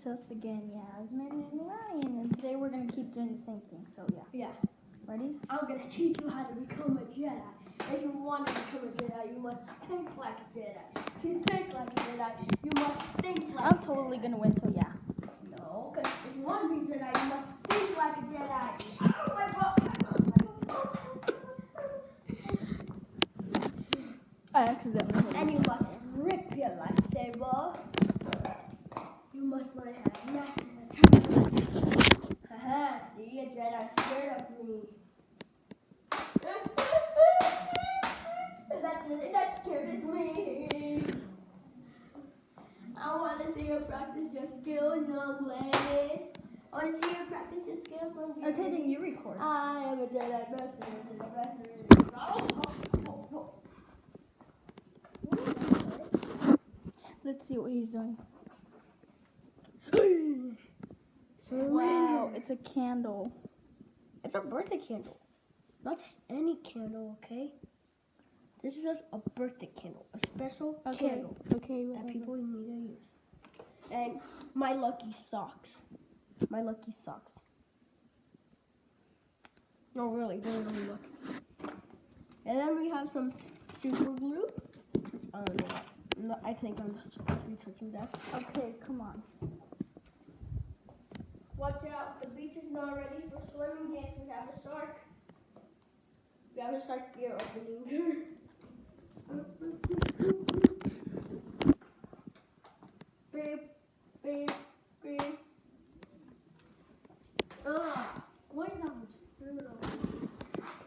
It's us again, Yazmin and Ryan, and today we're gonna keep doing the same thing. So Yeah. Ready? I'm gonna teach you how to become a Jedi. If you want to become a Jedi, you must think like a Jedi. If you think like a Jedi, you must think like I'm a totally Jedi. gonna win. So yeah. No, because if you want to be a Jedi, you must think like a Jedi. Oh my God! I accidentally hit And you must rip your lightsaber. You must learn how to master the turn. Haha, see, a Jedi scared of me. That scared is me. I want to see you practice your skills, young lady. I want to see you practice your skills, young lady. Okay, then you record. I am a Jedi master. Let's see what he's doing. Wow, It's a candle. it's a birthday candle. Not just any candle, okay? This is just a birthday candle, a special candle Okay. that people need to use. And my lucky socks. My lucky socks. No, really, they're really lucky. And then we have some super glue. I don't know. No, I think I'm not supposed to be touching that. Okay, come on. Watch out, the beach is not ready for swimming yet. We have a shark. We have a shark beer opening. Beep, beep, beep. Ugh, why is that much food on?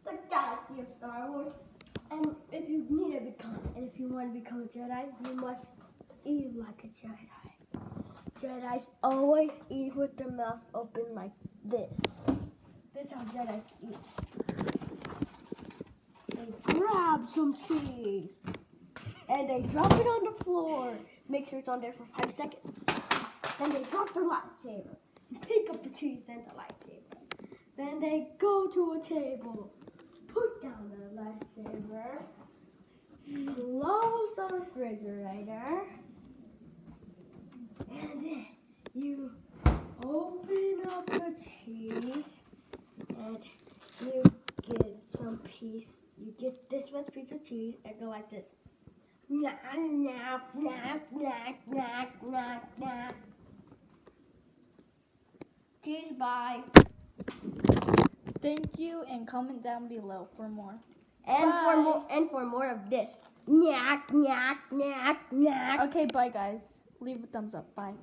The galaxy of Star Wars. And if you want to become a Jedi, you must eat like a Jedi. Jedis always eat with their mouth open like this. This is how Jedis eat. They grab some cheese and they drop it on the floor. Make sure it's on there for 5 seconds. Then they drop their lightsaber and pick up the cheese and the lightsaber. Then they go to a table, put down the lightsaber, close the refrigerator, and then you open up the cheese and you get some piece. You get this much piece of cheese and go like this. Nah, nah, nah, nah, nah, nah, nah. Cheese, bye. Thank you, and comment down below for more. And for more of this. Nyak, nyak, nyak, nyak. Okay, bye guys. Leave a thumbs up. Bye.